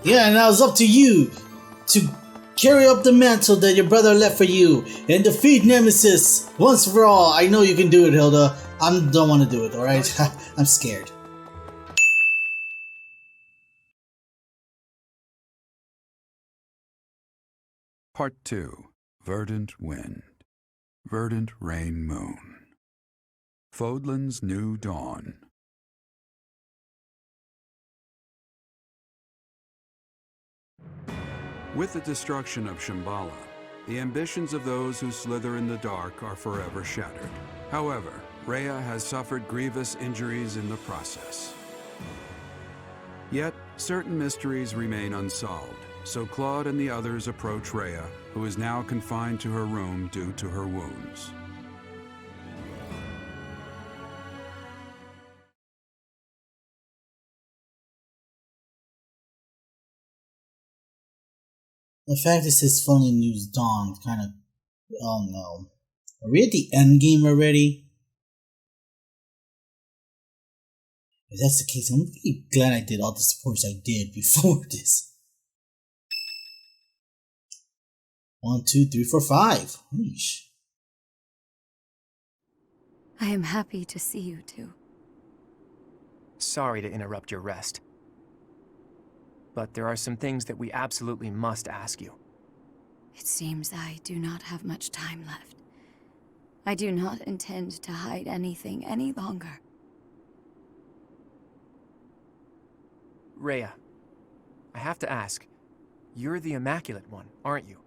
Yeah, and now it's up to you to carry up the mantle that your brother left for you and defeat Nemesis once for all. I know you can do it, Hilda. I don't want to do it, alright? I'm scared. Part 2. Verdant Wind. Verdant Rain Moon. Foldan's New Dawn. With the destruction of Shambhala, the ambitions of those who slither in the dark are forever shattered. However, Rhea has suffered grievous injuries in the process. Yet, certain mysteries remain unsolved, so Claude and the others approach Rhea, who is now confined to her room due to her wounds. The fact it says Foldan News Dawn kind of... Oh no. Are we at the end game already? If that's the case, I'm really glad I did all the supports I did before this. 1, 2, 3, 4, 5. Yeesh. I am happy to see you too. Sorry to interrupt your rest, but there are some things that we absolutely must ask you. It seems I do not have much time left. I do not intend to hide anything any longer. Rhea, I have to ask, you're the Immaculate One, aren't you?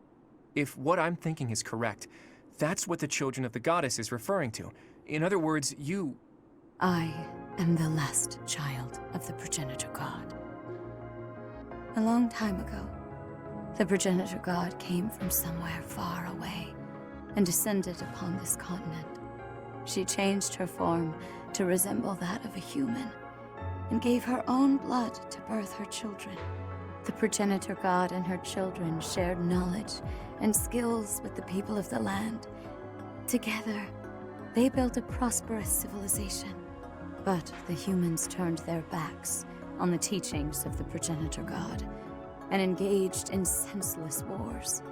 If what I'm thinking is correct, that's what the Children of the Goddess is referring to. In other words, you... I am the last child of the Progenitor God. A long time ago, the Progenitor God came from somewhere far away and descended upon this continent. She changed her form to resemble that of a human and gave her own blood to birth her children. The Progenitor God and her children shared knowledge and skills with the people of the land. Together, they built a prosperous civilization. But the humans turned their backs on the teachings of the Progenitor God and engaged in senseless wars.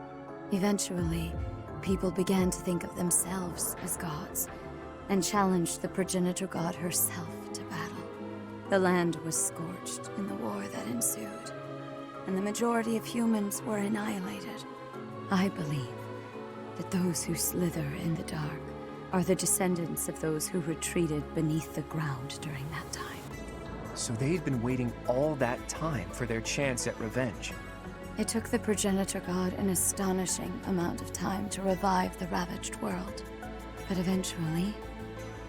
Eventually, people began to think of themselves as gods and challenged the Progenitor God herself to battle. The land was scorched in the war that ensued, and the majority of humans were annihilated. I believe that those who slither in the dark are the descendants of those who retreated beneath the ground during that time. So they'd been waiting all that time for their chance at revenge. It took the Progenitor God an astonishing amount of time to revive the ravaged world. But eventually,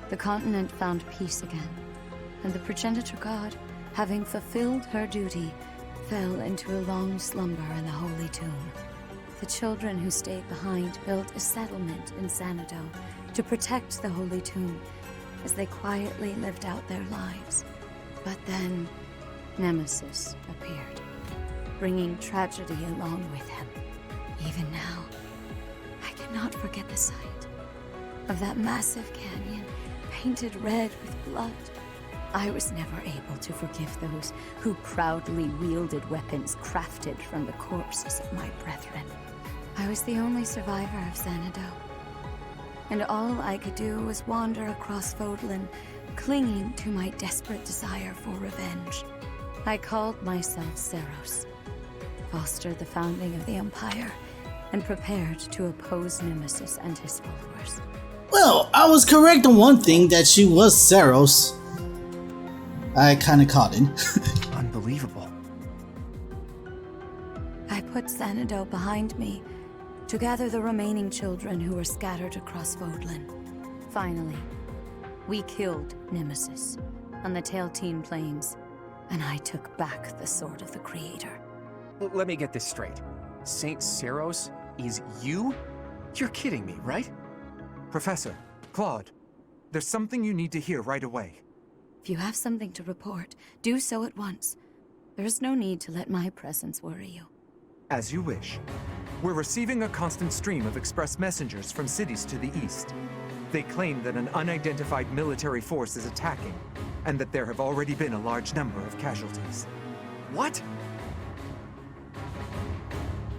the continent found peace again, and the Progenitor God, having fulfilled her duty, fell into a long slumber in the Holy Tomb. The children who stayed behind built a settlement in Xanadu to protect the Holy Tomb as they quietly lived out their lives. But then, Nemesis appeared, bringing tragedy along with him. Even now, I cannot forget the sight of that massive canyon painted red with blood. I was never able to forgive those who proudly wielded weapons crafted from the corpses of my brethren. I was the only survivor of Xanadu, and all I could do was wander across Foldan, clinging to my desperate desire for revenge. I called myself Seros, fostered the founding of the Empire, and prepared to oppose Nemesis and his followers. Well, I was correct on one thing, that she was Seros. I kinda caught it. Unbelievable. I put Xanadu behind me to gather the remaining children who were scattered across Foldan. Finally, we killed Nemesis on the Tailteen Plains, and I took back the Sword of the Creator. Let me get this straight. Saint Seros is you? You're kidding me, right? Professor, Claude, there's something you need to hear right away. If you have something to report, do so at once. There is no need to let my presence worry you. As you wish. We're receiving a constant stream of express messengers from cities to the east. They claim that an unidentified military force is attacking, and that there have already been a large number of casualties. What?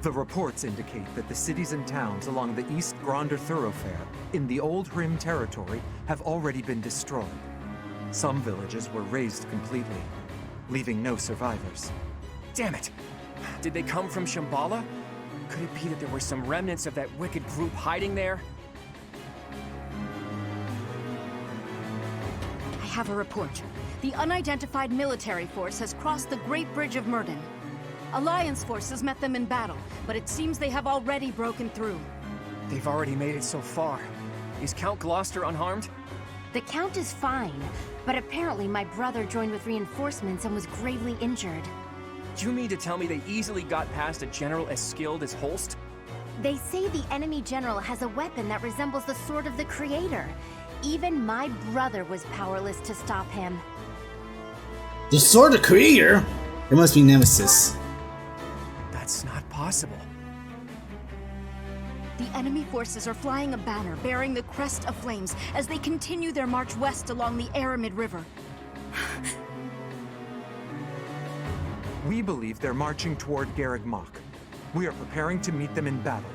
The reports indicate that the cities and towns along the East Gronder thoroughfare in the Old Rim territory have already been destroyed. Some villages were razed completely, leaving no survivors. Damn it! Did they come from Shambhala? Could it be that there were some remnants of that wicked group hiding there? I have a report. The unidentified military force has crossed the Great Bridge of Murden. Alliance forces met them in battle, but it seems they have already broken through. They've already made it so far. Is Count Gloucester unharmed? The Count is fine, but apparently my brother joined with reinforcements and was gravely injured. Do you mean to tell me they easily got past a general as skilled as Holst? They say the enemy general has a weapon that resembles the Sword of the Creator. Even my brother was powerless to stop him. The Sword of Creator? It must be Nemesis. That's not possible. The enemy forces are flying a banner bearing the crest of flames as they continue their march west along the Aramid River. We believe they're marching toward Garreg Mach. We are preparing to meet them in battle.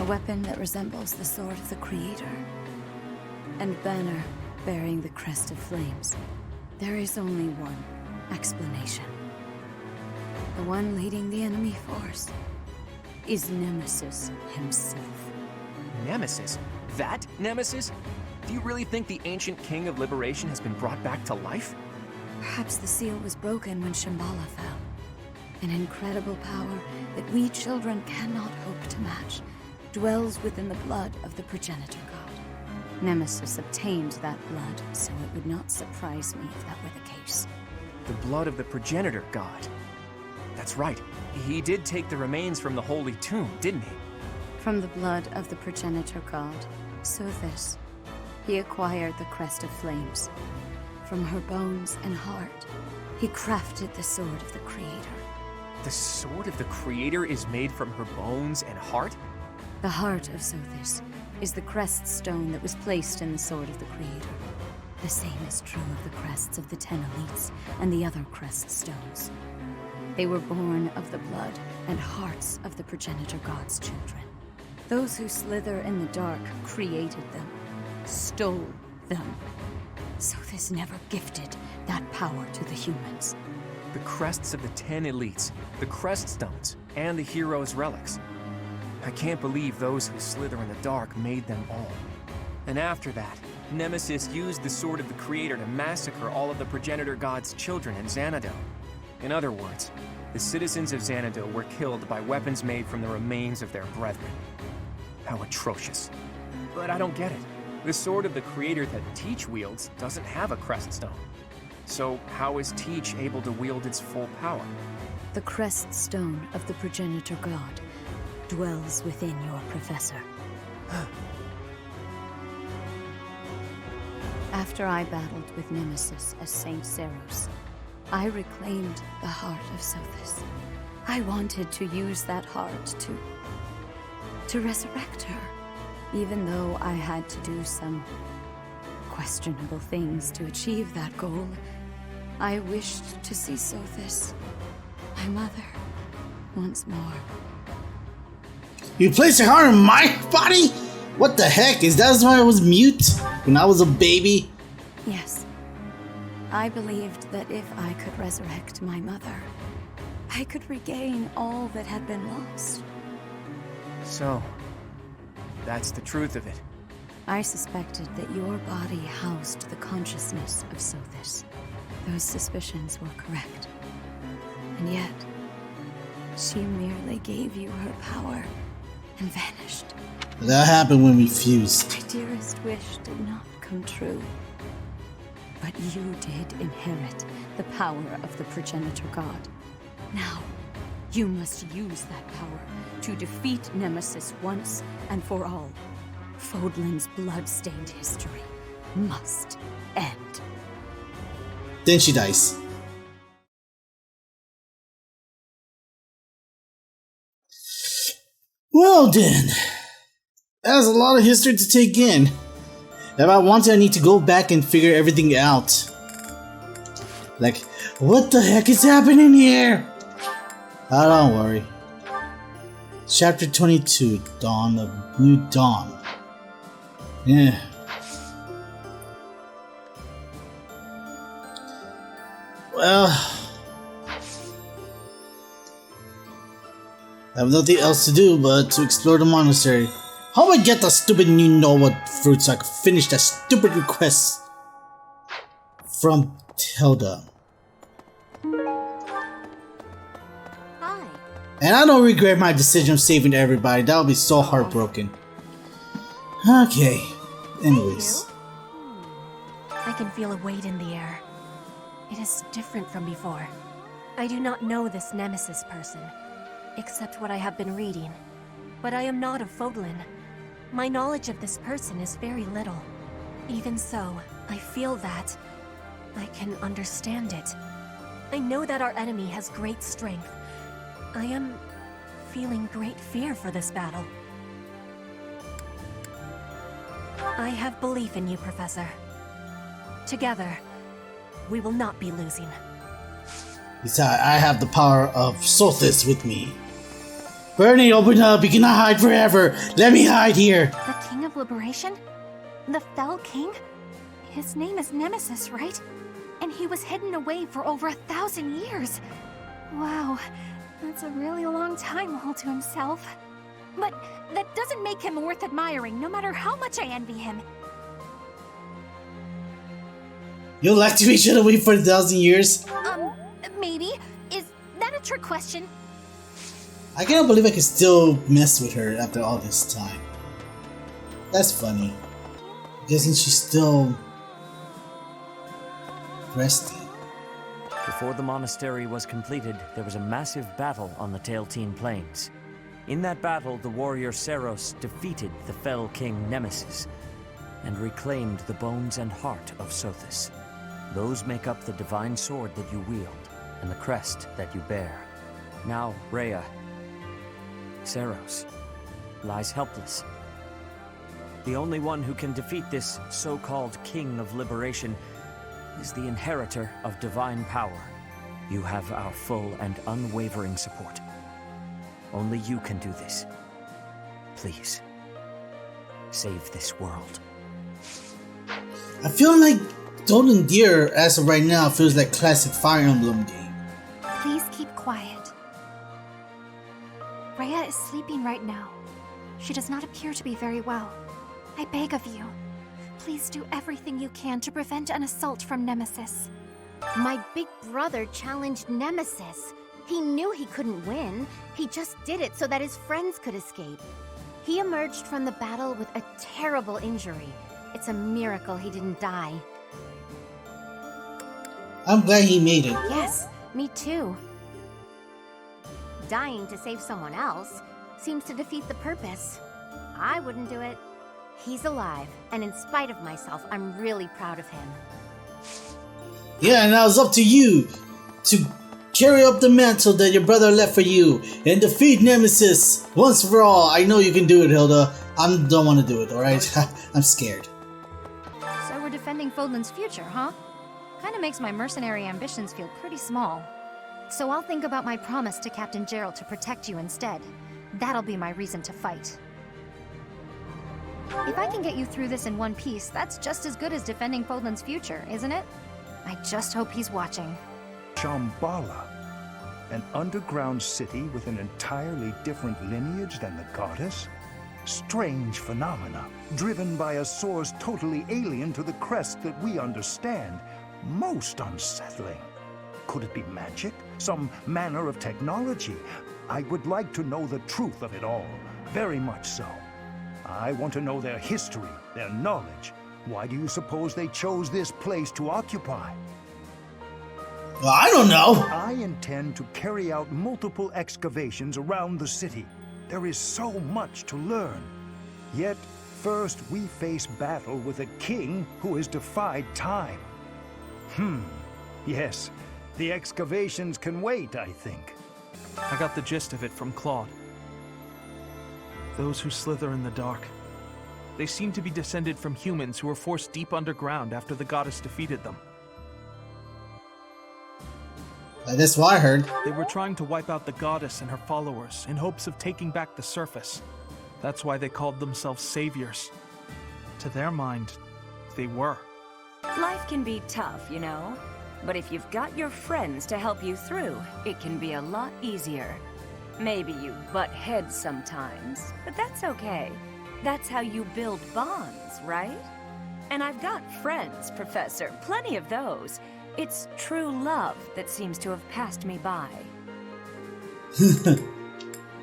A weapon that resembles the Sword of the Creator. And banner bearing the crest of flames. There is only one explanation. The one leading the enemy force is Nemesis himself. Nemesis? That Nemesis? Do you really think the ancient king of liberation has been brought back to life? Perhaps the seal was broken when Shambhala fell. An incredible power that we children cannot hope to match dwells within the blood of the progenitor god. Nemesis obtained that blood, so it would not surprise me if that were the case. The blood of the progenitor god. That's right. He did take the remains from the holy tomb, didn't he? From the blood of the progenitor god, Sothis, he acquired the crest of flames. From her bones and heart, he crafted the Sword of the Creator. The Sword of the Creator is made from her bones and heart? The heart of Sothis is the crest stone that was placed in the Sword of the Creator. The same is true of the crests of the 10 elites and the other crest stones. They were born of the blood and hearts of the progenitor god's children. Those who slither in the dark created them, stole them. Sothis never gifted that power to the humans. The crests of the 10 elites, the crest stones, and the heroes' relics. I can't believe those who slither in the dark made them all. And after that, Nemesis used the Sword of the Creator to massacre all of the progenitor god's children in Xanadu. In other words, the citizens of Xanadu were killed by weapons made from the remains of their brethren. How atrocious. But I don't get it. The Sword of the Creator that Teach wields doesn't have a crest stone. So how is Teach able to wield its full power? The crest stone of the progenitor god dwells within your professor. After I battled with Nemesis as Saint Seros, I reclaimed the heart of Sothis. I wanted to use that heart to resurrect her, even though I had to do some questionable things to achieve that goal. I wished to see Sothis, my mother, once more. You placed your heart in my body? What the heck? Is that why I was mute when I was a baby? Yes. I believed that if I could resurrect my mother, I could regain all that had been lost. So, that's the truth of it. I suspected that your body housed the consciousness of Sothis. Those suspicions were correct. And yet, she merely gave you her power and vanished. That happened when we fused. My dearest wish did not come true. But you did inherit the power of the progenitor god. Now, you must use that power to defeat Nemesis once and for all. Foldan's blood-stained history must end. Then she dies. Well then, that's a lot of history to take in. If I want to, I need to go back and figure everything out. Like, what the heck is happening here? Oh, don't worry. Chapter 22, Dawn of New Dawn. Yeah. Well, I have nothing else to do but to explore the monastery. How do I get the stupid you-know-what fruit so I can finish that stupid request from Tilda? Hi. And I don't regret my decision of saving everybody. That would be so heartbroken. Okay. Anyways. I can feel a weight in the air. It is different from before. I do not know this Nemesis person, except what I have been reading. But I am not of Foldan. My knowledge of this person is very little. Even so, I feel that I can understand it. I know that our enemy has great strength. I am feeling great fear for this battle. I have belief in you, Professor. Together, we will not be losing. Besides, I have the power of Sothis with me. Bernie, open up! You cannot hide forever! Let me hide here! The King of Liberation? The Fell King? His name is Nemesis, right? And he was hidden away for over 1,000 years. Wow, that's a really long time all to himself. But that doesn't make him worth admiring, no matter how much I envy him. You'll like to each other away for 1,000 years? Maybe. Is that a trick question? I cannot believe I can still mess with her after all this time. That's funny. Isn't she still resting? Before the monastery was completed, there was a massive battle on the Tailteen Plains. In that battle, the warrior Seros defeated the fell king Nemesis and reclaimed the bones and heart of Sothis. Those make up the divine sword that you wield and the crest that you bear. Now, Rhea, Seros, lies helpless. The only one who can defeat this so-called King of Liberation is the inheritor of divine power. You have our full and unwavering support. Only you can do this. Please, save this world. I feel like Golden Deer, as of right now, feels like classic Fire Emblem game. Please keep quiet. Rhea is sleeping right now. She does not appear to be very well. I beg of you, please do everything you can to prevent an assault from Nemesis. My big brother challenged Nemesis. He knew he couldn't win. He just did it so that his friends could escape. He emerged from the battle with a terrible injury. It's a miracle he didn't die. I'm glad he made it. Yes, me too. Dying to save someone else seems to defeat the purpose. I wouldn't do it. He's alive, and in spite of myself, I'm really proud of him. Yeah, and now it's up to you to carry up the mantle that your brother left for you and defeat Nemesis once for all. I know you can do it, Hilda. I don't want to do it, alright? I'm scared. So we're defending Foldan's future, huh? Kinda makes my mercenary ambitions feel pretty small. So I'll think about my promise to Captain Gerald to protect you instead. That'll be my reason to fight. If I can get you through this in one piece, that's just as good as defending Foldan's future, isn't it? I just hope he's watching. Shambhala, an underground city with an entirely different lineage than the goddess? Strange phenomena, driven by a source totally alien to the crest that we understand. Most unsettling. Could it be magic? Some manner of technology? I would like to know the truth of it all. Very much so. I want to know their history, their knowledge. Why do you suppose they chose this place to occupy? Well, I don't know. I intend to carry out multiple excavations around the city. There is so much to learn. Yet, first we face battle with a king who has defied time. Yes, the excavations can wait, I think. I got the gist of it from Claude. Those who slither in the dark. They seem to be descended from humans who were forced deep underground after the goddess defeated them. That's what I heard. They were trying to wipe out the goddess and her followers in hopes of taking back the surface. That's why they called themselves saviors. To their mind, they were. Life can be tough, you know. But if you've got your friends to help you through, it can be a lot easier. Maybe you butt heads sometimes, but that's okay. That's how you build bonds, right? And I've got friends, Professor, plenty of those. It's true love that seems to have passed me by.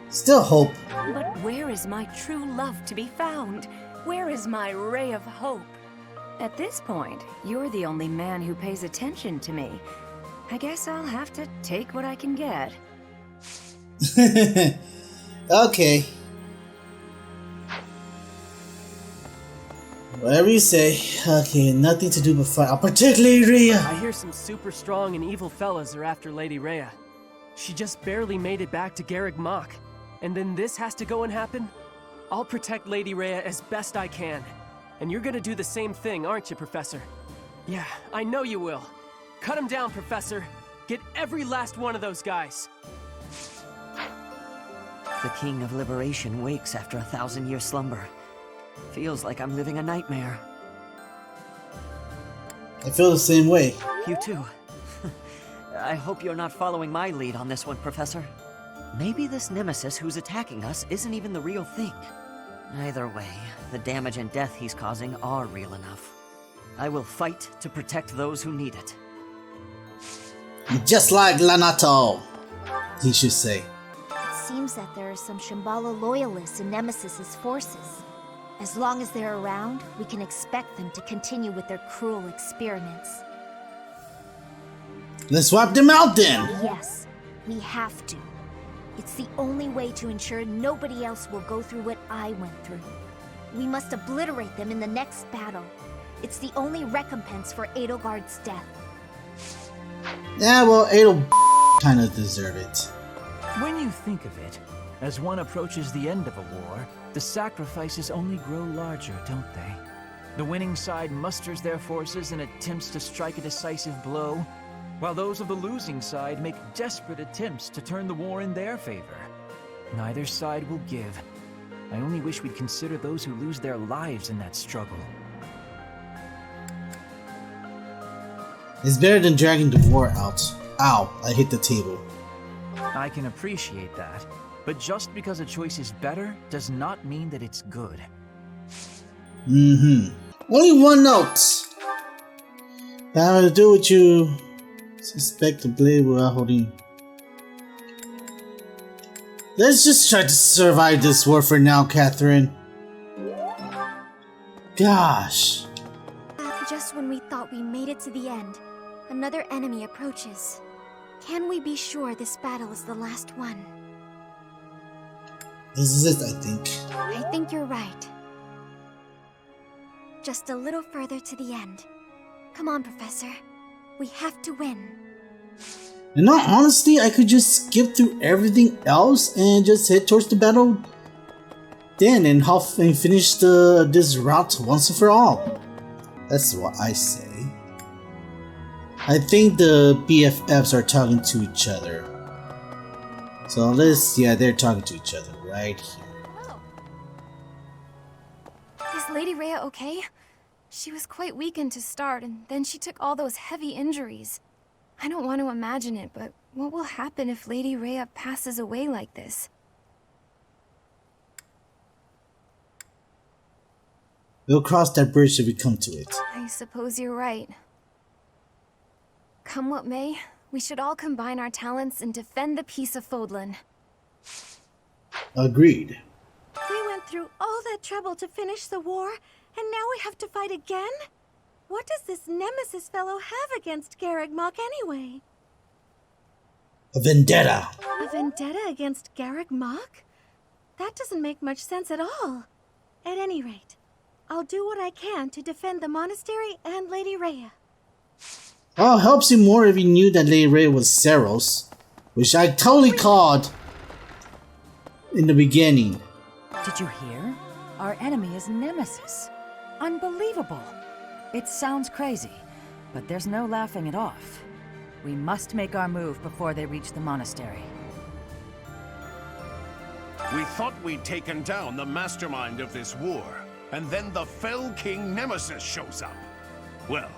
Still hope. But where is my true love to be found? Where is my ray of hope? At this point, you're the only man who pays attention to me. I guess I'll have to take what I can get. Okay. Whatever you say. Okay, nothing to do but fight. Particularly Rhea. I hear some super strong and evil fellas are after Lady Rhea. She just barely made it back to Garreg Mach. And then this has to go and happen? I'll protect Lady Rhea as best I can. And you're gonna do the same thing, aren't you, Professor? Yeah, I know you will. Cut him down, Professor. Get every last one of those guys. The King of Liberation wakes after 1,000-year slumber. Feels like I'm living a nightmare. I feel the same way. You too. I hope you're not following my lead on this one, Professor. Maybe this Nemesis who's attacking us isn't even the real thing. Either way, the damage and death he's causing are real enough. I will fight to protect those who need it. Just like Lanato, he should say. It seems that there are some Shambhala loyalists in Nemesis's forces. As long as they're around, we can expect them to continue with their cruel experiments. Let's wipe them out then! Yes, we have to. It's the only way to ensure nobody else will go through what I went through. We must obliterate them in the next battle. It's the only recompense for Edelgard's death. Yeah, well, Adel kinda deserve it. When you think of it, as one approaches the end of a war, the sacrifices only grow larger, don't they? The winning side musters their forces and attempts to strike a decisive blow, while those of the losing side make desperate attempts to turn the war in their favor. Neither side will give. I only wish we'd consider those who lose their lives in that struggle. It's better than dragging the war out. Ow, I hit the table. I can appreciate that, but just because a choice is better does not mean that it's good. Only one note. Having to do what you suspect the blade without holding. Let's just try to survive this war for now, Catherine. Gosh. Just when we thought we made it to the end, another enemy approaches. Can we be sure this battle is the last one? This is it, I think. I think you're right. Just a little further to the end. Come on, Professor. We have to win. In all honesty, I could just skip through everything else and just head towards the battle then and finish this route once and for all. That's what I say. I think the BFFs are talking to each other. So yeah, they're talking to each other right here. Oh. Is Lady Rhea okay? She was quite weakened to start, and then she took all those heavy injuries. I don't want to imagine it, but what will happen if Lady Rhea passes away like this? We'll cross that bridge if we come to it. I suppose you're right. Come what may, we should all combine our talents and defend the peace of Foldan. Agreed. We went through all that trouble to finish the war, and now we have to fight again? What does this Nemesis fellow have against Garreg Mach anyway? A vendetta. A vendetta against Garreg Mach? That doesn't make much sense at all. At any rate, I'll do what I can to defend the monastery and Lady Rhea. Oh, helps you more if you knew that Lady Rhea was Seros, which I totally called in the beginning. Did you hear? Our enemy is Nemesis. Unbelievable. It sounds crazy, but there's no laughing it off. We must make our move before they reach the monastery. We thought we'd taken down the mastermind of this war, and then the fell king Nemesis shows up. Well,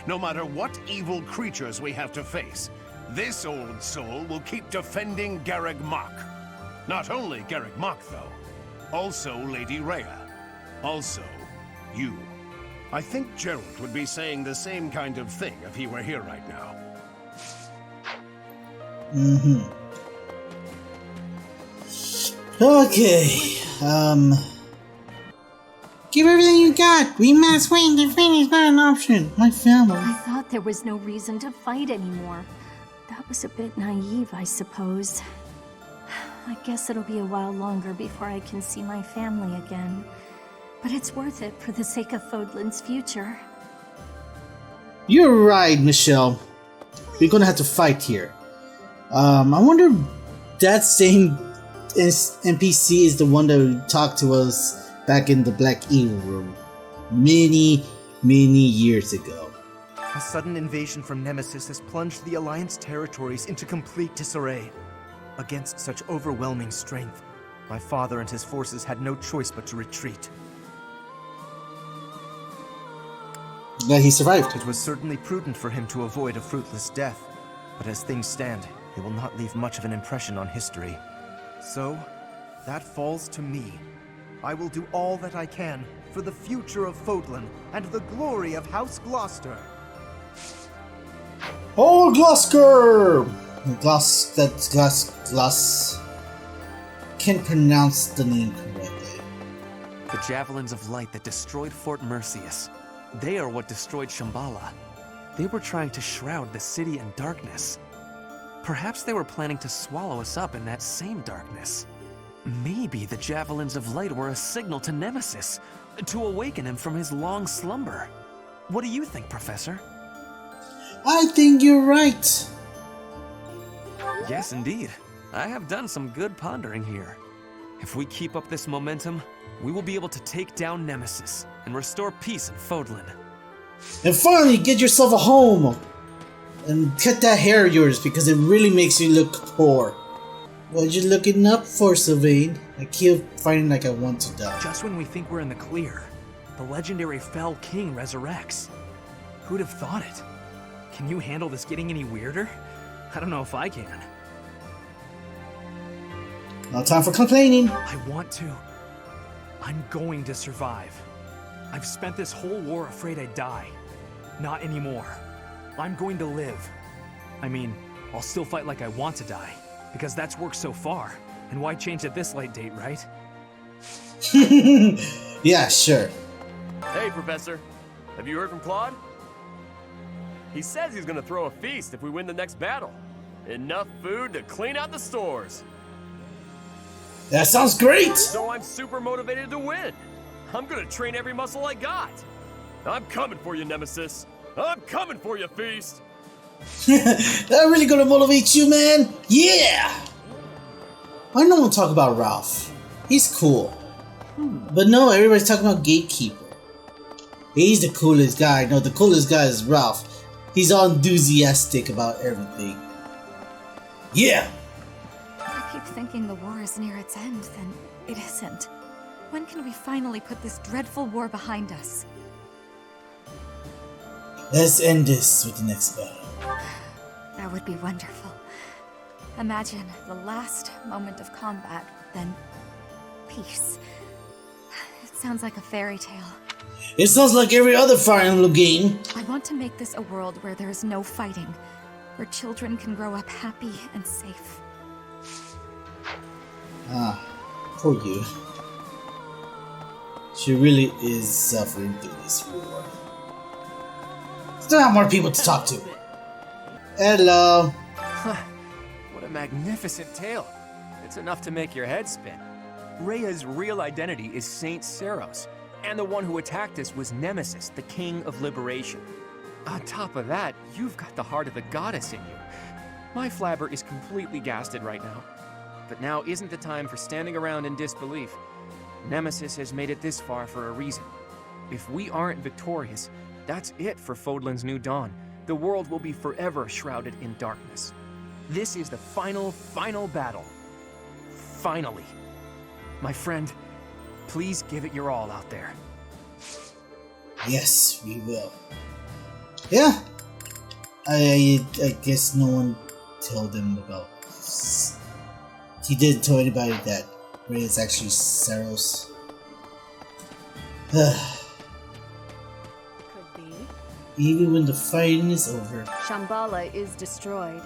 no matter what evil creatures we have to face, this old soul will keep defending Garreg Mach. Not only Garreg Mach, though. Also Lady Rhea. Also, you. I think Geralt would be saying the same kind of thing if he were here right now. Okay, give everything you got. We must win. Defeat is not an option. My family. I thought there was no reason to fight anymore. That was a bit naive, I suppose. I guess it'll be a while longer before I can see my family again. But it's worth it for the sake of Foldan's future. You're right, Michelle. We're gonna have to fight here. I wonder if that same NPC is the one that talked to us back in the Black Eagle room many years ago. A sudden invasion from Nemesis has plunged the Alliance territories into complete disarray. Against such overwhelming strength, my father and his forces had no choice but to retreat. But he survived. It was certainly prudent for him to avoid a fruitless death, but as things stand, he will not leave much of an impression on history. So, that falls to me. I will do all that I can for the future of Foldan and the glory of House Gloucester. Oh, Gloucester! Gloss. Can't pronounce the name correctly. The Javelins of Light that destroyed Fort Mercius. They are what destroyed Shambhala. They were trying to shroud the city in darkness. Perhaps they were planning to swallow us up in that same darkness. Maybe the Javelins of Light were a signal to Nemesis, to awaken him from his long slumber. What do you think, Professor? I think you're right. Yes, indeed. I have done some good pondering here. If we keep up this momentum, we will be able to take down Nemesis and restore peace in Foldan. And finally, get yourself a home! And cut that hair of yours because it really makes you look poor. What you looking up for, Sylvain? I keep finding like I want to die. Just when we think we're in the clear, the legendary Fell King resurrects. Who'd have thought it? Can you handle this getting any weirder? I don't know if I can. No time for complaining. I want to. I'm going to survive. I've spent this whole war afraid I'd die. Not anymore. I'm going to live. I mean, I'll still fight like I want to die, because that's worked so far. And why change at this late date, right? Yeah, sure. Hey, Professor. Have you heard from Claude? He says he's gonna throw a feast if we win the next battle. Enough food to clean out the stores. That sounds great! So I'm super motivated to win. I'm gonna train every muscle I got. I'm coming for you, Nemesis. I'm coming for you, Feast. That really gonna motivate you, man? Yeah! Why no one talk about Ralph? He's cool. But no, everybody's talking about Gatekeeper. He's the coolest guy. No, the coolest guy is Ralph. He's all enthusiastic about everything. Yeah! I keep thinking the war is near its end, then it isn't. When can we finally put this dreadful war behind us? Let's end this with the next battle. That would be wonderful. Imagine the last moment of combat, then peace. It sounds like a fairy tale. It sounds like every other Fire Emblem game. I want to make this a world where there is no fighting, where children can grow up happy and safe. Ah, poor you. She really is suffering through this war. Still have more people to talk to. Hello. What a magnificent tale. It's enough to make your head spin. Rhea's real identity is Saint Seros, and the one who attacked us was Nemesis, the King of Liberation. On top of that, you've got the heart of the goddess in you. My flabber is completely gasted right now. But now isn't the time for standing around in disbelief. Nemesis has made it this far for a reason. If we aren't victorious, that's it for Foldan's new dawn. the world will be forever shrouded in darkness. This is the final battle. Finally. My friend, please give it your all out there. Yes, we will. Yeah. I guess no one told him about this. He didn't tell anybody that Rhea is actually Saros. Could be. Even when the fighting is over. Shambhala is destroyed.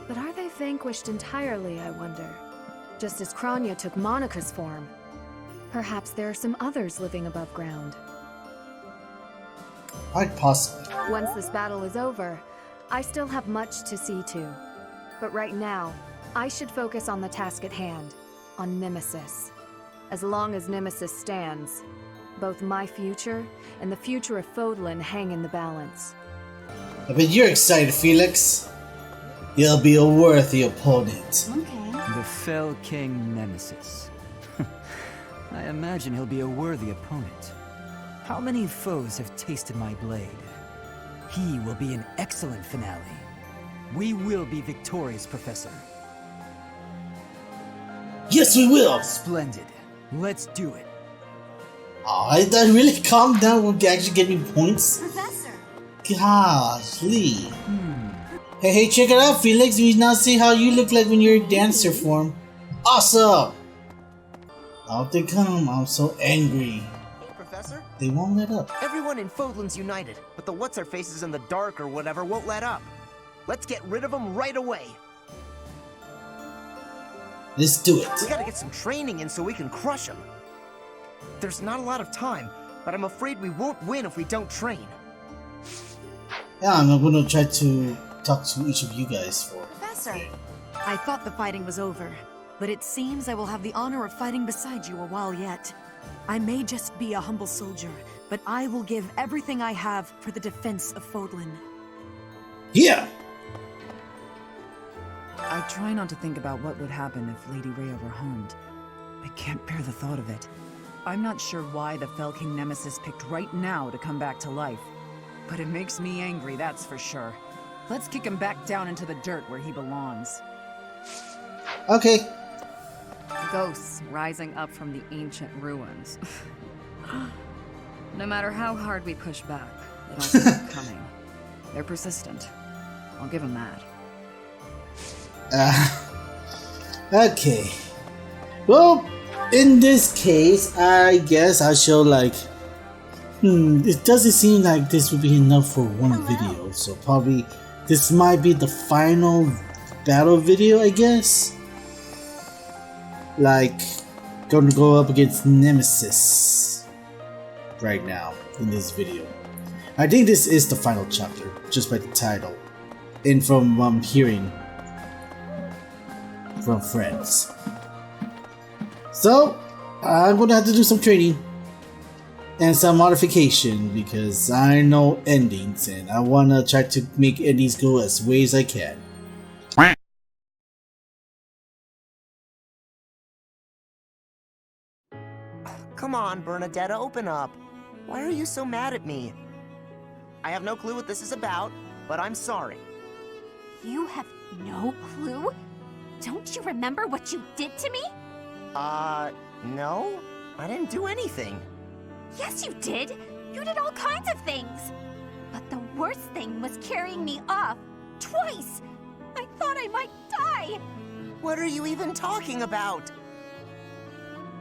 But are they vanquished entirely, I wonder? Just as Kranya took Monika's form. Perhaps there are some others living above ground. Quite possibly. Once this battle is over, I still have much to see to. But right now, I should focus on the task at hand, on Nemesis. As long as Nemesis stands, both my future and the future of Foldan hang in the balance. I bet you're excited, Felix. He'll be a worthy opponent. Okay. The Fell King Nemesis. I imagine he'll be a worthy opponent. How many foes have tasted my blade? He will be an excellent finale. We will be victorious, Professor. Yes, we will! Splendid. Let's do it. Oh, that really calmed down will actually give me points. Professor! Golly. Hey, check it out, Felix. We now see how you look like when you're in dancer form. Awesome! Out they come. I'm so angry. Hey, Professor. They won't let up. Everyone in Foldan's united, but the what's-her-faces in the dark or whatever won't let up. Let's get rid of them right away. Let's do it. We gotta get some training in so we can crush them. There's not a lot of time, but I'm afraid we won't win if we don't train. Yeah, I'm gonna try to talk to each of you guys for. Professor, I thought the fighting was over, but it seems I will have the honor of fighting beside you a while yet. I may just be a humble soldier, but I will give everything I have for the defense of Foldan. Yeah! I try not to think about what would happen if Lady Rhea were harmed. I can't bear the thought of it. I'm not sure why the Fell King Nemesis picked right now to come back to life. But it makes me angry, that's for sure. Let's kick him back down into the dirt where he belongs. Okay. Ghosts rising up from the ancient ruins. No matter how hard we push back, they don't stop coming. They're persistent. I'll give them that. Okay. Well, in this case, I guess I shall it doesn't seem like this would be enough for one video, so probably this might be the final battle video, I guess. Like, gonna go up against Nemesis right now in this video. I think this is the final chapter, just by the title, and from what I'm hearing from friends. So, I'm gonna have to do some training and some modification because I know endings and I wanna try to make endings go as way as I can. Come on, Bernadetta, open up. Why are you so mad at me? I have no clue what this is about, but I'm sorry. You have no clue? Don't you remember what you did to me? No. I didn't do anything. Yes, you did. You did all kinds of things. But the worst thing was carrying me off. Twice. I thought I might die. What are you even talking about?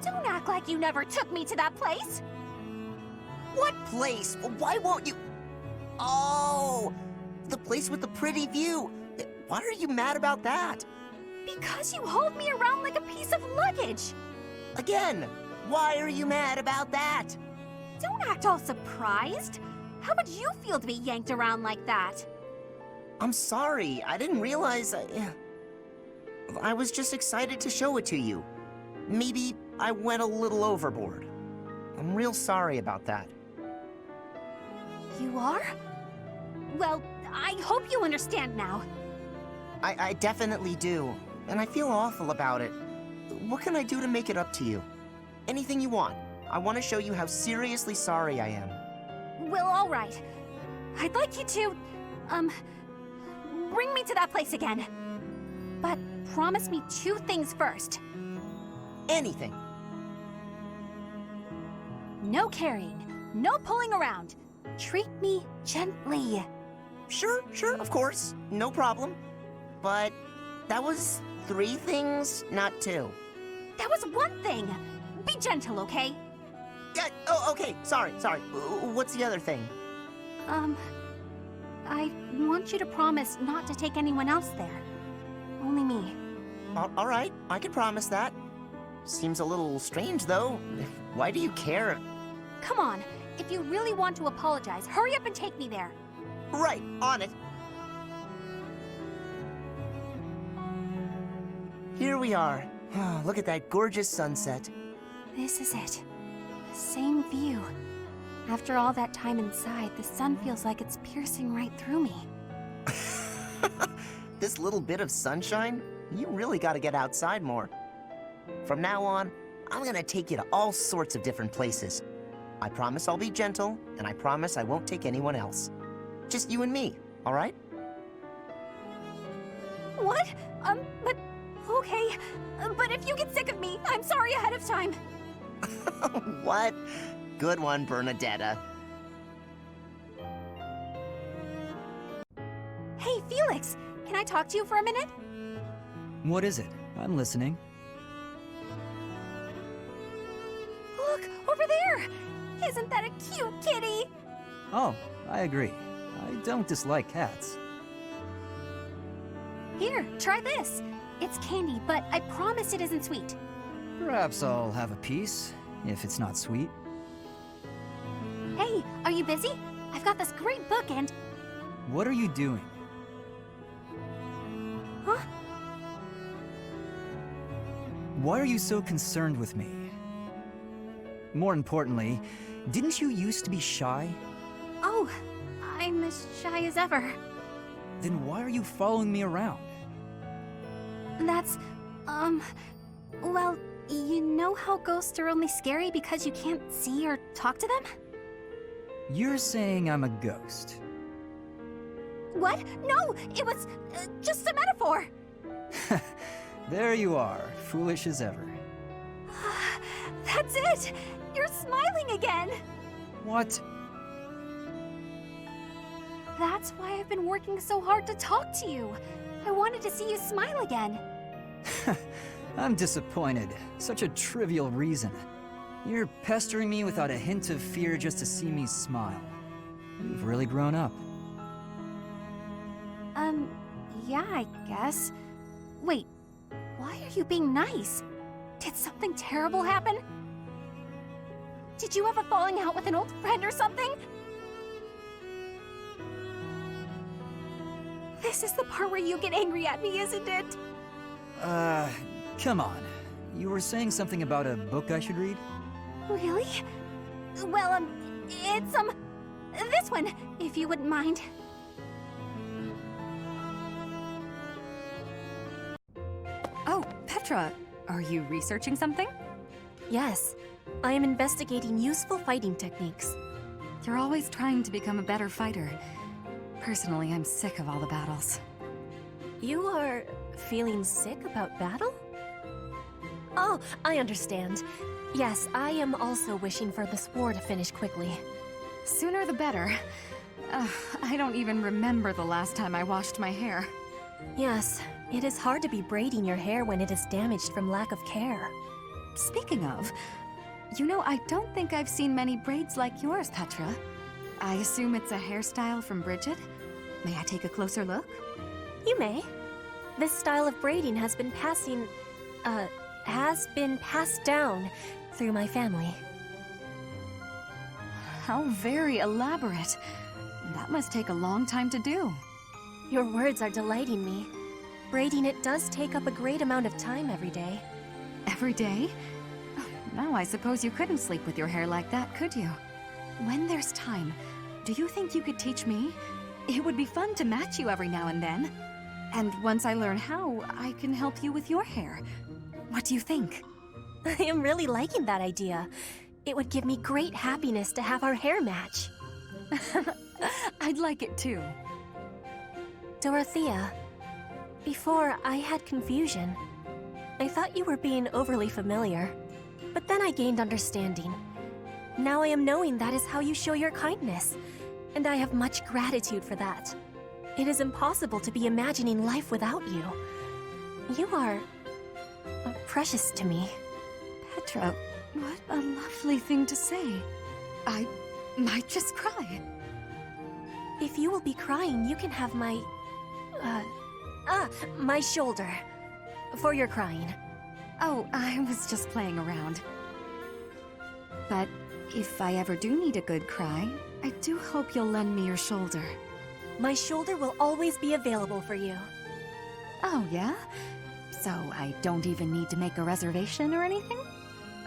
Don't act like you never took me to that place. What place? Why won't you? Oh, the place with the pretty view. Why are you mad about that? Because you hold me around like a piece of luggage. Again, why are you mad about that? Don't act all surprised. How would you feel to be yanked around like that? I'm sorry. I didn't realize. I was just excited to show it to you. Maybe I went a little overboard. I'm real sorry about that. You are? Well, I hope you understand now. I definitely do, and I feel awful about it. What can I do to make it up to you? Anything you want. I want to show you how seriously sorry I am. Well, all right. I'd like you to, Bring me to that place again. But promise me 2 things first. Anything. No carrying, no pulling around. Treat me gently. Sure, of course. No problem. But that was 3 things, not 2. That was 1 thing. Be gentle, okay? Okay. Sorry. What's the other thing? I want you to promise not to take anyone else there. Only me. All right, I can promise that. Seems a little strange, though. Why do you care? Come on. If you really want to apologize, hurry up and take me there. Right, on it. Here we are. Look at that gorgeous sunset. This is it. The same view. After all that time inside, the sun feels like it's piercing right through me. This little bit of sunshine? You really gotta get outside more. From now on, I'm gonna take you to all sorts of different places. I promise I'll be gentle, and I promise I won't take anyone else. Just you and me, all right? What? But... okay. But if you get sick of me, I'm sorry ahead of time. What? Good one, Bernadetta. Hey, Felix! Can I talk to you for a minute? What is it? I'm listening. Look, over there! Isn't that a cute kitty? Oh, I agree. I don't dislike cats. Here, try this. It's candy, but I promise it isn't sweet. Perhaps I'll have a piece, if it's not sweet. Hey, are you busy? I've got this great book and... What are you doing? Huh? Why are you so concerned with me? More importantly, didn't you used to be shy? Oh, I'm as shy as ever. Then why are you following me around? That's, well, you know how ghosts are only scary because you can't see or talk to them? You're saying I'm a ghost. What? No, it was just a metaphor. There you are, foolish as ever. That's it! You're smiling again! What? That's why I've been working so hard to talk to you. I wanted to see you smile again. I'm disappointed. Such a trivial reason. You're pestering me without a hint of fear just to see me smile. You've really grown up. Yeah, I guess. Wait, why are you being nice? Did something terrible happen? Did you have a falling out with an old friend or something? This is the part where you get angry at me, isn't it? Come on. You were saying something about a book I should read? Really? Well, it's, this one, if you wouldn't mind. Oh, Petra, are you researching something? Yes, I am investigating useful fighting techniques. You're always trying to become a better fighter. Personally, I'm sick of all the battles. You are feeling sick about battle? Oh, I understand. Yes, I am also wishing for this war to finish quickly. Sooner the better. I don't even remember the last time I washed my hair. Yes, it is hard to be braiding your hair when it is damaged from lack of care. Speaking of, you know, I don't think I've seen many braids like yours, Petra. I assume it's a hairstyle from Bridget? May I take a closer look? You may. This style of braiding has been passed down through my family. How very elaborate. That must take a long time to do. Your words are delighting me. Braiding it does take up a great amount of time every day. Every day? Now I suppose you couldn't sleep with your hair like that, could you? When there's time, do you think you could teach me? It would be fun to match you every now and then. And once I learn how, I can help you with your hair. What do you think? I am really liking that idea. It would give me great happiness to have our hair match. I'd like it too. Dorothea, before I had confusion. I thought you were being overly familiar, but then I gained understanding. Now I am knowing that is how you show your kindness, and I have much gratitude for that. It is impossible to be imagining life without you. You are precious to me. Petra, what a lovely thing to say. I might just cry. If you will be crying, you can have my... my shoulder. For your crying. Oh, I was just playing around. But if I ever do need a good cry, I do hope you'll lend me your shoulder. My shoulder will always be available for you. Oh, yeah? So I don't even need to make a reservation or anything?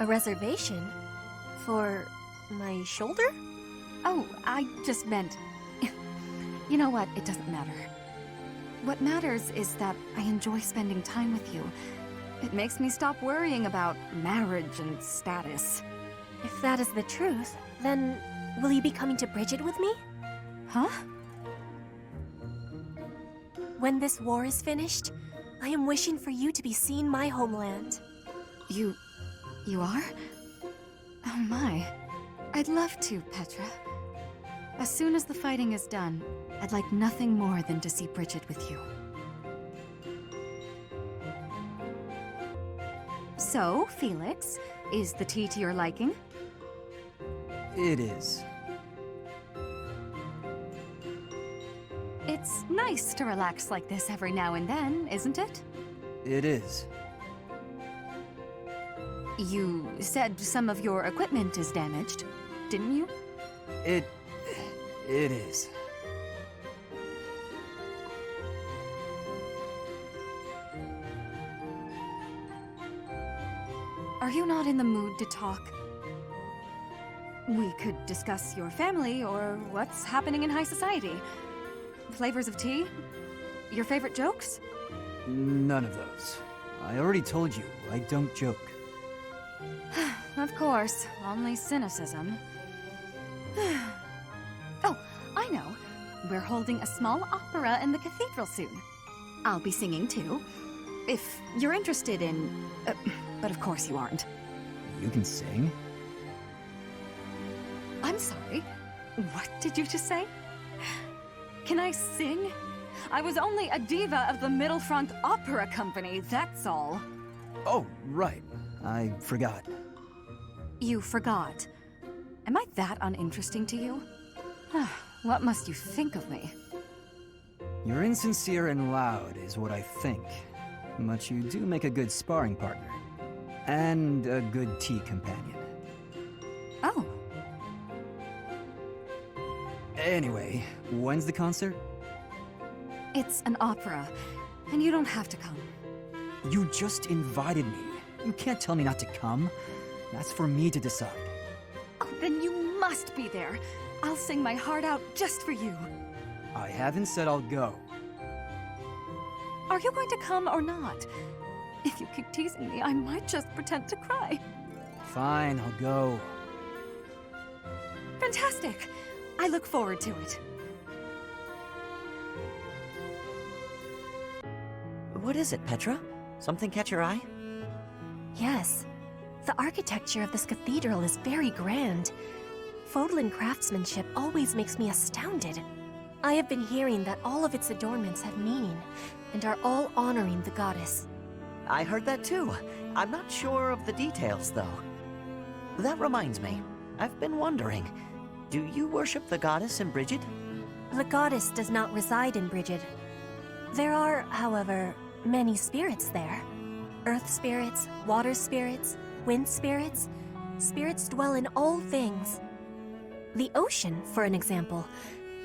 A reservation? For my shoulder? Oh, I just meant... You know what? It doesn't matter. What matters is that I enjoy spending time with you. It makes me stop worrying about marriage and status. If that is the truth, then will you be coming to Bridget with me? Huh? When this war is finished, I am wishing for you to be seeing my homeland. You are? Oh my. I'd love to, Petra. As soon as the fighting is done, I'd like nothing more than to see Bridget with you. So, Felix, is the tea to your liking? It is. It's nice to relax like this every now and then, isn't it? It is. You said some of your equipment is damaged, didn't you? It is. Are you not in the mood to talk? We could discuss your family or what's happening in high society. Flavors of tea? Your favorite jokes? None of those. I already told you, I don't joke. Of course, only cynicism. Oh, I know. We're holding a small opera in the cathedral soon. I'll be singing too. If you're interested in... but of course you aren't. You can sing? I'm sorry. What did you just say? Can I sing? I was only a diva of the Middlefront Opera Company, that's all. Oh, right. I forgot. You forgot. Am I that uninteresting to you? What must you think of me? You're insincere and loud, is what I think. But you do make a good sparring partner. And a good tea companion. Oh. Anyway, when's the concert? It's an opera, and you don't have to come. You just invited me. You can't tell me not to come. That's for me to decide. Oh, then you must be there. I'll sing my heart out just for you. I haven't said I'll go. Are you going to come or not? If you keep teasing me, I might just pretend to cry. Fine, I'll go. Fantastic! I look forward to it. What is it, Petra? Something catch your eye? Yes. The architecture of this cathedral is very grand. Foldan craftsmanship always makes me astounded. I have been hearing that all of its adornments have meaning, and are all honoring the goddess. I heard that too. I'm not sure of the details, though. That reminds me. I've been wondering, do you worship the goddess in Bridget? The goddess does not reside in Bridget. There are, however, many spirits there. Earth spirits, water spirits, wind spirits. Spirits dwell in all things. The ocean, for an example.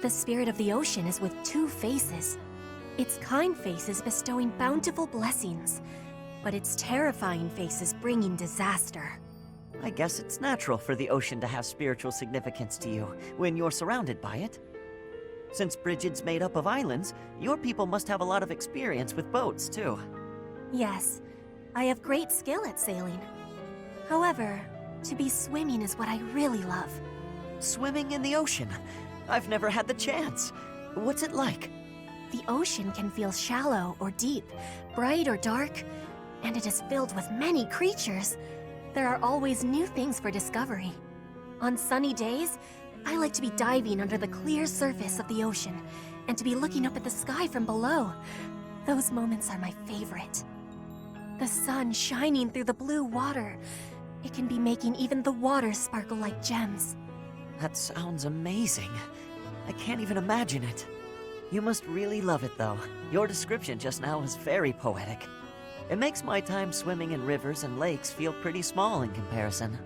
The spirit of the ocean is with two faces. Its kind face is bestowing bountiful blessings, but its terrifying face is bringing disaster. I guess it's natural for the ocean to have spiritual significance to you when you're surrounded by it. Since Bridget's made up of islands, your people must have a lot of experience with boats, too. Yes, I have great skill at sailing. However, to be swimming is what I really love. Swimming in the ocean? I've never had the chance. What's it like? The ocean can feel shallow or deep, bright or dark, and it is filled with many creatures. There are always new things for discovery. On sunny days, I like to be diving under the clear surface of the ocean and to be looking up at the sky from below. Those moments are my favorite. The sun shining through the blue water. It can be making even the water sparkle like gems. That sounds amazing. I can't even imagine it. You must really love it, though. Your description just now was very poetic. It makes my time swimming in rivers and lakes feel pretty small in comparison.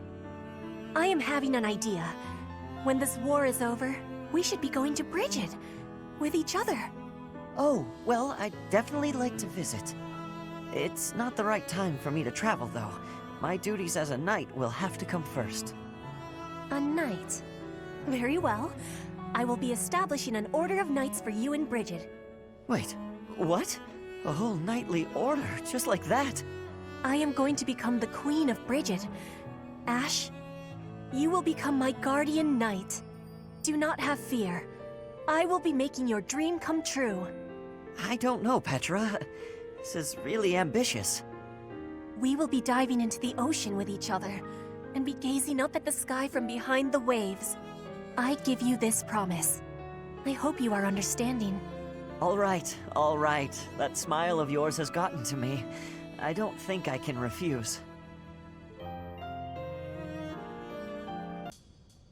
I am having an idea. When this war is over, we should be going to Brigid. With each other. Oh, well, I'd definitely like to visit. It's not the right time for me to travel, though. My duties as a knight will have to come first. A knight? Very well. I will be establishing an order of knights for you in Brigid. Wait, what? A whole knightly order, just like that? I am going to become the Queen of Brigid. Ash, you will become my guardian knight. Do not have fear. I will be making your dream come true. I don't know, Petra. This is really ambitious. We will be diving into the ocean with each other and be gazing up at the sky from behind the waves. I give you this promise. I hope you are understanding. All right. That smile of yours has gotten to me. I don't think I can refuse.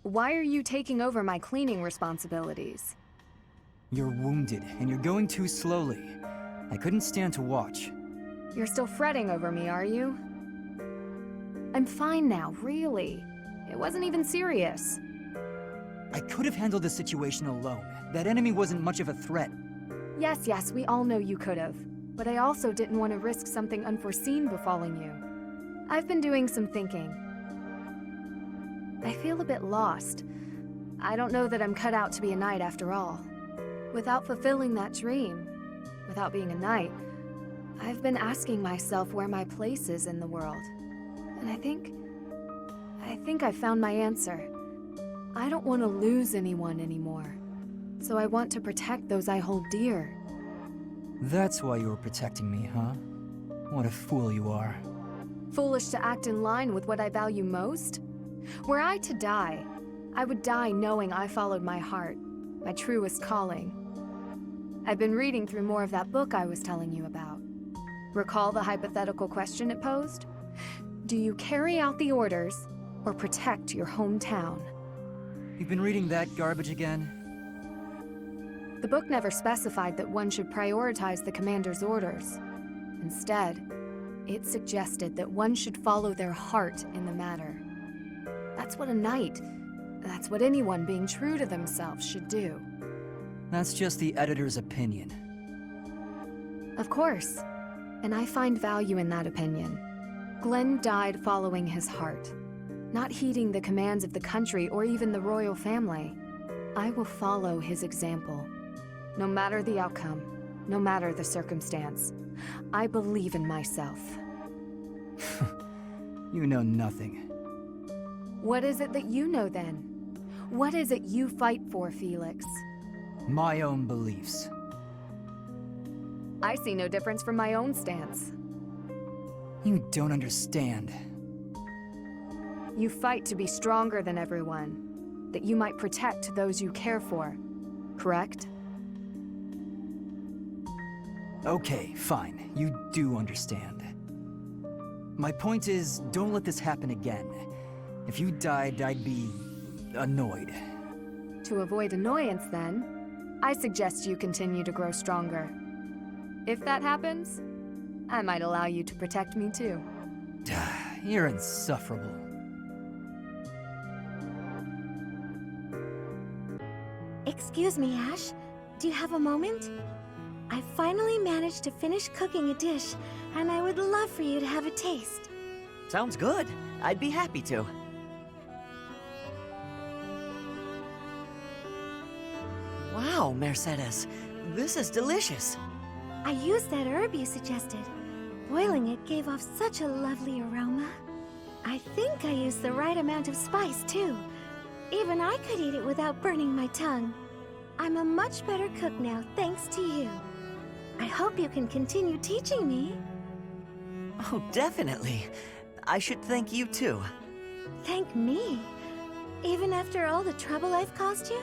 Why are you taking over my cleaning responsibilities? You're wounded, and you're going too slowly. I couldn't stand to watch. You're still fretting over me, are you? I'm fine now, really. It wasn't even serious. I could have handled the situation alone. That enemy wasn't much of a threat. Yes, we all know you could have. But I also didn't want to risk something unforeseen befalling you. I've been doing some thinking. I feel a bit lost. I don't know that I'm cut out to be a knight after all. Without fulfilling that dream, without being a knight, I've been asking myself where my place is in the world. And I think I found my answer. I don't want to lose anyone anymore. So I want to protect those I hold dear. That's why you were protecting me, huh? What a fool you are. Foolish to act in line with what I value most? Were I to die, I would die knowing I followed my heart, my truest calling. I've been reading through more of that book I was telling you about. Recall the hypothetical question it posed? Do you carry out the orders or protect your hometown? You've been reading that garbage again? The book never specified that one should prioritize the commander's orders. Instead, it suggested that one should follow their heart in the matter. That's what a knight, that's what anyone being true to themselves should do. That's just the editor's opinion. Of course, and I find value in that opinion. Glenn died following his heart, not heeding the commands of the country or even the royal family. I will follow his example. No matter the outcome, no matter the circumstance, I believe in myself. You know nothing. What is it that you know then? What is it you fight for, Felix? My own beliefs. I see no difference from my own stance. You don't understand. You fight to be stronger than everyone, that you might protect those you care for, correct? Okay, fine. You do understand. My point is, don't let this happen again. If you died, I'd be annoyed. To avoid annoyance, then, I suggest you continue to grow stronger. If that happens, I might allow you to protect me too. You're insufferable. Excuse me, Ash. Do you have a moment? I finally managed to finish cooking a dish, and I would love for you to have a taste. Sounds good. I'd be happy to. Wow, Mercedes. This is delicious. I used that herb you suggested. Boiling it gave off such a lovely aroma. I think I used the right amount of spice, too. Even I could eat it without burning my tongue. I'm a much better cook now, thanks to you. I hope you can continue teaching me. Oh, definitely. I should thank you too. Thank me? Even after all the trouble I've caused you?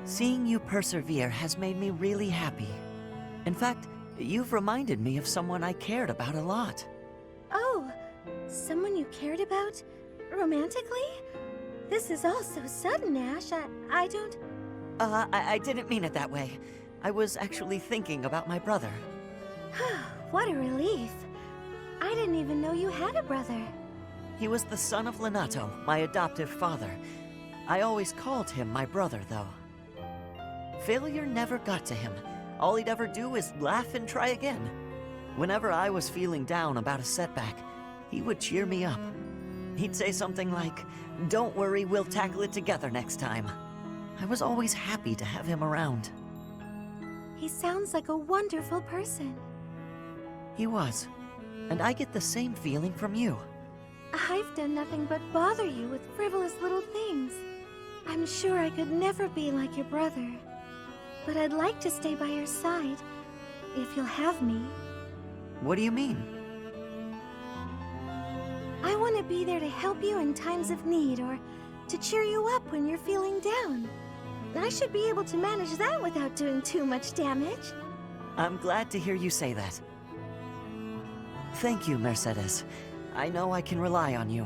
Seeing you persevere has made me really happy. In fact, you've reminded me of someone I cared about a lot. Oh, someone you cared about? Romantically? This is all so sudden, Ash. I don't... I didn't mean it that way. I was actually thinking about my brother. What a relief. I didn't even know you had a brother. He was the son of Lenato, my adoptive father. I always called him my brother, though. Failure never got to him. All he'd ever do is laugh and try again. Whenever I was feeling down about a setback, he would cheer me up. He'd say something like, "Don't worry, we'll tackle it together next time." I was always happy to have him around. He sounds like a wonderful person. He was. And I get the same feeling from you. I've done nothing but bother you with frivolous little things. I'm sure I could never be like your brother. But I'd like to stay by your side, if you'll have me. What do you mean? I want to be there to help you in times of need, or to cheer you up when you're feeling down. I should be able to manage that without doing too much damage. I'm glad to hear you say that. Thank you, Mercedes. I know I can rely on you.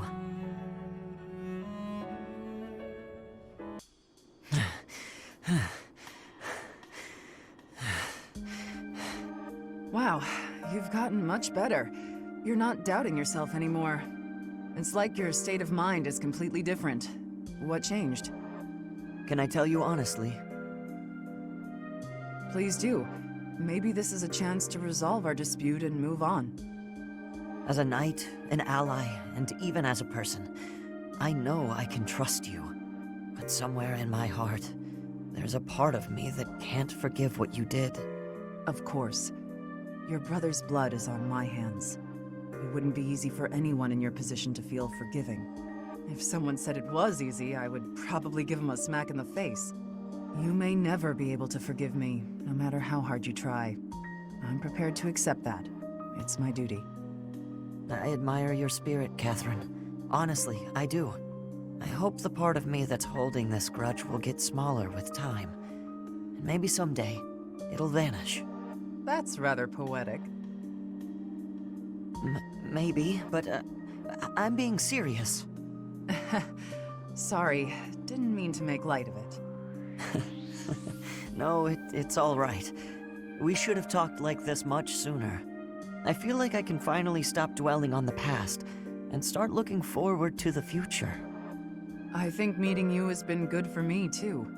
Wow, you've gotten much better. You're not doubting yourself anymore. It's like your state of mind is completely different. What changed? Can I tell you honestly? Please do. Maybe this is a chance to resolve our dispute and move on. As a knight, an ally, and even as a person, I know I can trust you. But somewhere in my heart, there's a part of me that can't forgive what you did. Of course. Your brother's blood is on my hands. It wouldn't be easy for anyone in your position to feel forgiving. If someone said it was easy, I would probably give him a smack in the face. You may never be able to forgive me, no matter how hard you try. I'm prepared to accept that. It's my duty. I admire your spirit, Catherine. Honestly, I do. I hope the part of me that's holding this grudge will get smaller with time. And maybe someday, it'll vanish. That's rather poetic. Maybe, but I'm being serious. Sorry, didn't mean to make light of it. No, it's all right. We should have talked like this much sooner. I feel like I can finally stop dwelling on the past and start looking forward to the future. I think meeting you has been good for me, too.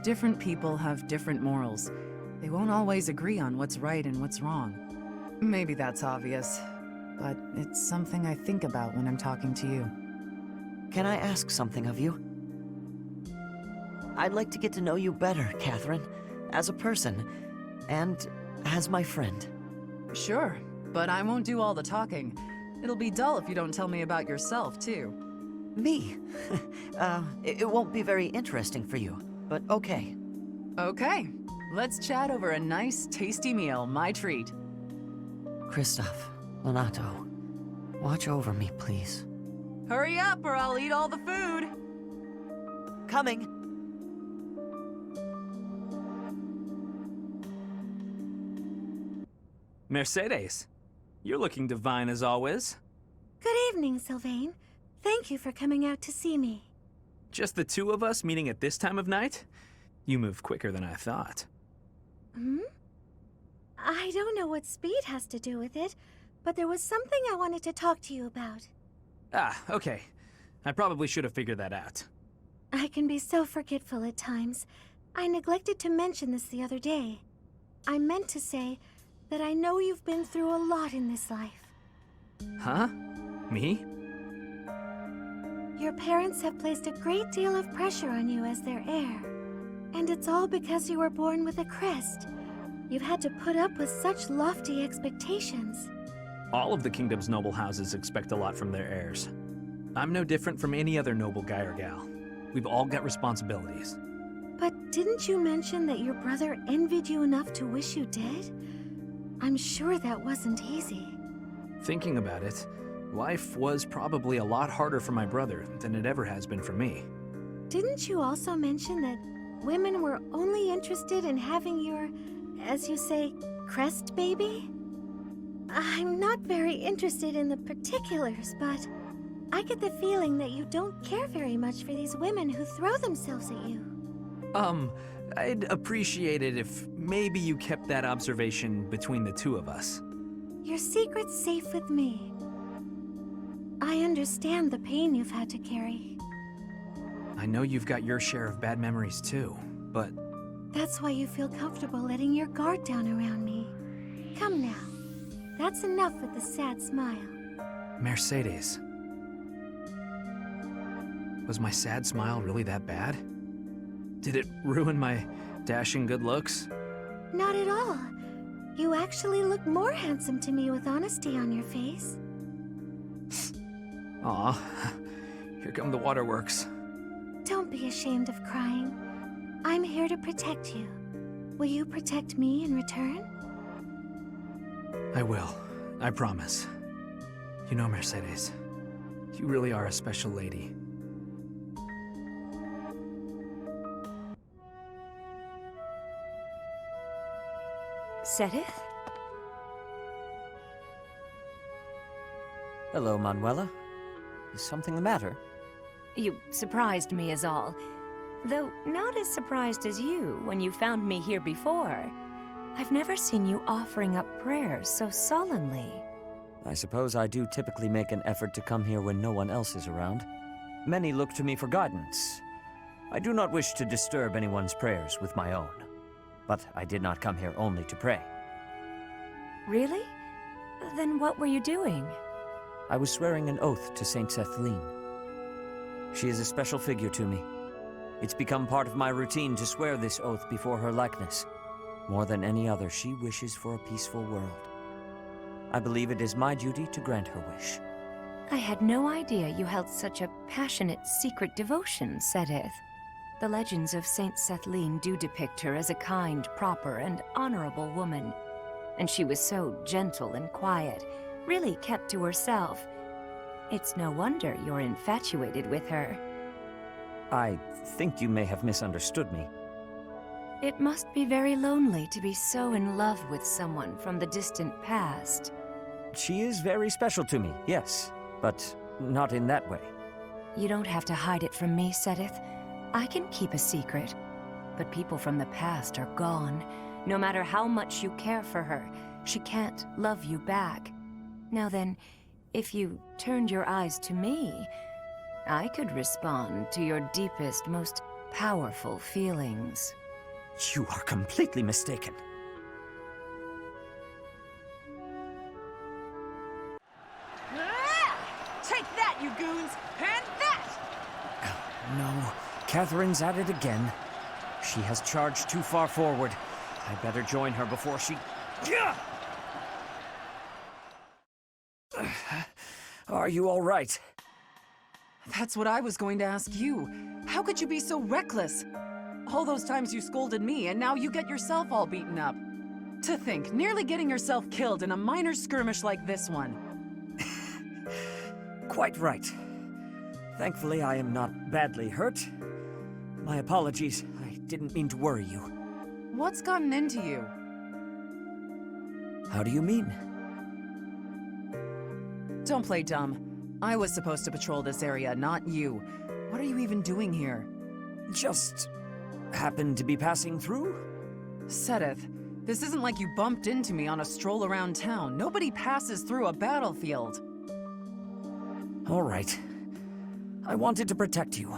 Different people have different morals. They won't always agree on what's right and what's wrong. Maybe that's obvious, but it's something I think about when I'm talking to you. Can I ask something of you? I'd like to get to know you better, Catherine, as a person, and as my friend. Sure, but I won't do all the talking. It'll be dull if you don't tell me about yourself, too. Me? It won't be very interesting for you, but okay. Okay, let's chat over a nice, tasty meal, my treat. Kristoff, Lenato, watch over me, please. Hurry up or I'll eat all the food! Coming! Mercedes, you're looking divine as always. Good evening, Sylvain. Thank you for coming out to see me. Just the two of us meeting at this time of night? You move quicker than I thought. I don't know what speed has to do with it, but there was something I wanted to talk to you about. Ah, okay. I probably should have figured that out. I can be so forgetful at times. I neglected to mention this the other day. I meant to say that I know you've been through a lot in this life. Huh? Me? Your parents have placed a great deal of pressure on you as their heir. And it's all because you were born with a crest. You've had to put up with such lofty expectations. All of the kingdom's noble houses expect a lot from their heirs. I'm no different from any other noble guy or gal. We've all got responsibilities. But didn't you mention that your brother envied you enough to wish you dead? I'm sure that wasn't easy. Thinking about it, life was probably a lot harder for my brother than it ever has been for me. Didn't you also mention that women were only interested in having your, as you say, crest baby? I'm not very interested in the particulars, but I get the feeling that you don't care very much for these women who throw themselves at you. I'd appreciate it if maybe you kept that observation between the two of us. Your secret's safe with me. I understand the pain you've had to carry. I know you've got your share of bad memories too, but... That's why you feel comfortable letting your guard down around me. Come now. That's enough with the sad smile. Mercedes. Was my sad smile really that bad? Did it ruin my dashing good looks? Not at all. You actually look more handsome to me with honesty on your face. Aw, here come the waterworks. Don't be ashamed of crying. I'm here to protect you. Will you protect me in return? I will. I promise. You know, Mercedes, you really are a special lady. Seteth? Hello, Manuela. Is something the matter? You surprised me is all. Though not as surprised as you when you found me here before. I've never seen you offering up prayers so solemnly. I suppose I do typically make an effort to come here when no one else is around. Many look to me for guidance. I do not wish to disturb anyone's prayers with my own. But I did not come here only to pray. Really? Then what were you doing? I was swearing an oath to Saint Sethlin. She is a special figure to me. It's become part of my routine to swear this oath before her likeness. More than any other, she wishes for a peaceful world. I believe it is my duty to grant her wish. I had no idea you held such a passionate secret devotion, Seteth. The legends of Saint Sethlin do depict her as a kind, proper, and honorable woman. And she was so gentle and quiet, really kept to herself. It's no wonder you're infatuated with her. I think you may have misunderstood me. It must be very lonely to be so in love with someone from the distant past. She is very special to me, yes, but not in that way. You don't have to hide it from me, Seteth. I can keep a secret. But people from the past are gone. No matter how much you care for her, she can't love you back. Now then, if you turned your eyes to me, I could respond to your deepest, most powerful feelings. You are completely mistaken. Take that, you goons! And that! No, Catherine's at it again. She has charged too far forward. I better join her before she... Are you all right? That's what I was going to ask you. How could you be so reckless? All those times you scolded me, and now you get yourself all beaten up. To think, nearly getting yourself killed in a minor skirmish like this one. Quite right. Thankfully, I am not badly hurt. My apologies. I didn't mean to worry you. What's gotten into you? How do you mean? Don't play dumb. I was supposed to patrol this area, not you. What are you even doing here? Just happened to be passing through? Seteth, this isn't like you bumped into me on a stroll around town. Nobody passes through a battlefield. All right. I wanted to protect you.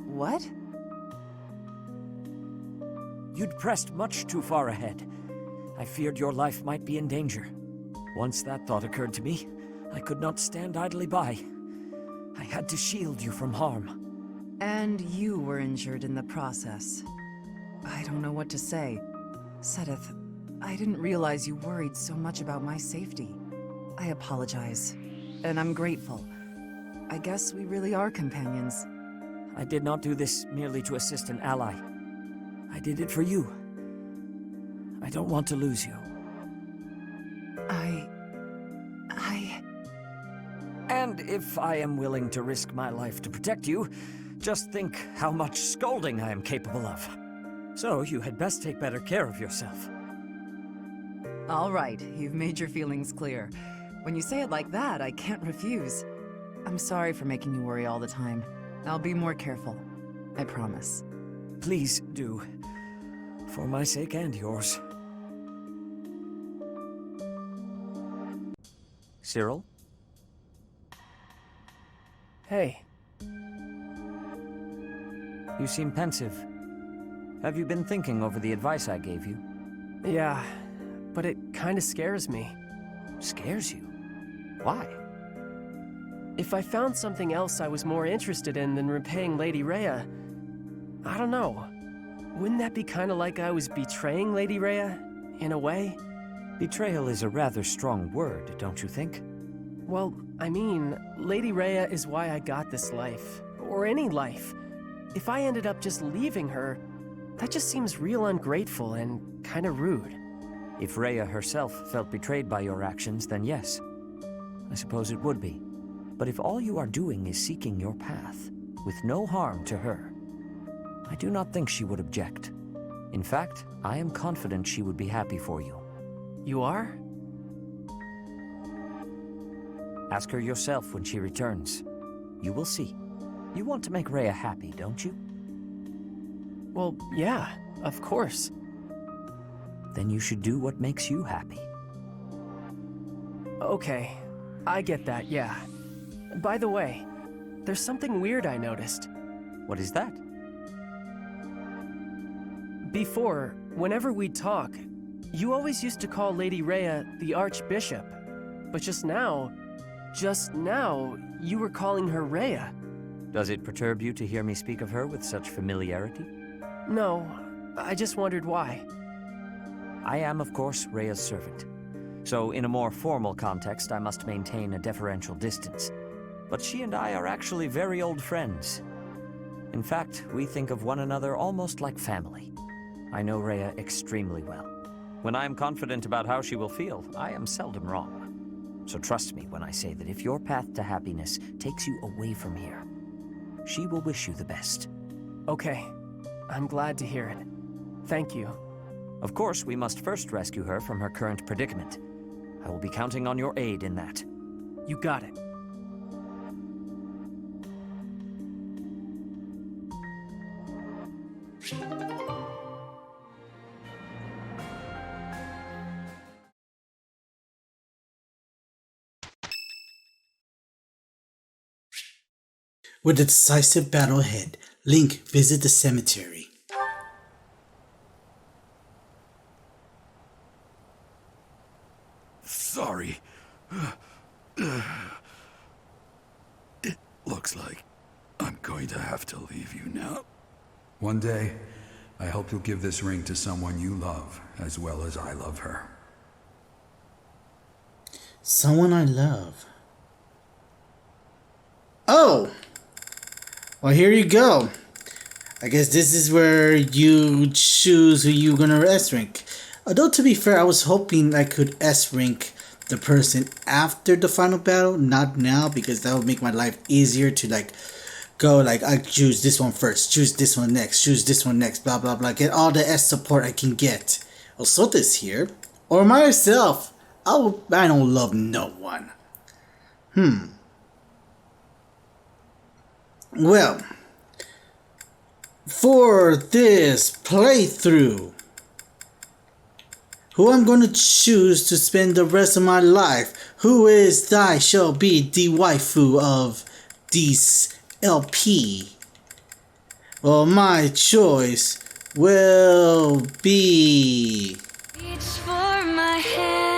What? You'd pressed much too far ahead. I feared your life might be in danger. Once that thought occurred to me, I could not stand idly by. I had to shield you from harm. And you were injured in the process. I don't know what to say. Seteth, I didn't realize you worried so much about my safety. I apologize. And I'm grateful. I guess we really are companions. I did not do this merely to assist an ally. I did it for you. I don't want to lose you. And if I am willing to risk my life to protect you, just think how much scolding I am capable of. So you had best take better care of yourself. All right, you've made your feelings clear. When you say it like that, I can't refuse. I'm sorry for making you worry all the time. I'll be more careful. I promise. Please do. For my sake and yours. Cyril? Hey. You seem pensive. Have you been thinking over the advice I gave you? Yeah, but it kinda scares me. Scares you? Why? If I found something else I was more interested in than repaying Lady Rhea, I don't know. Wouldn't that be kinda like I was betraying Lady Rhea, in a way? Betrayal is a rather strong word, don't you think? Well, I mean, Lady Rhea is why I got this life. Or any life. If I ended up just leaving her, that just seems real ungrateful and kinda rude. If Rhea herself felt betrayed by your actions, then yes. I suppose it would be. But if all you are doing is seeking your path, with no harm to her, I do not think she would object. In fact, I am confident she would be happy for you. You are? Ask her yourself when she returns. You will see. You want to make Rhea happy, don't you? Well, yeah, of course. Then you should do what makes you happy. Okay, I get that, yeah. By the way, there's something weird I noticed. What is that? Before, whenever we'd talk, you always used to call Lady Rhea the Archbishop. But just now, you were calling her Rhea. Does it perturb you to hear me speak of her with such familiarity? No, I just wondered why. I am, of course, Rhea's servant. So in a more formal context, I must maintain a deferential distance. But she and I are actually very old friends. In fact, we think of one another almost like family. I know Rhea extremely well. When I am confident about how she will feel, I am seldom wrong. So trust me when I say that if your path to happiness takes you away from here, she will wish you the best. Okay, I'm glad to hear it. Thank you. Of course, we must first rescue her from her current predicament. I will be counting on your aid in that. You got it. With a decisive battle ahead, Link visits the cemetery. Sorry. It looks like I'm going to have to leave you now. One day, I hope you'll give this ring to someone you love, as well as I love her. Someone I love. Oh! Well, here you go. I guess this is where you choose who you're gonna S-rank. Although, to be fair, I was hoping I could S-rank the person after the final battle, not now, because that would make my life easier to go I choose this one first, choose this one next, choose this one next, blah blah blah, get all the S support I can get. Well, so this here, or myself, I don't love no one. Well, for this playthrough, who I'm going to choose to spend the rest of my life, who is thy shall be the waifu of this LP? Well, my choice will be... Reach for my hand.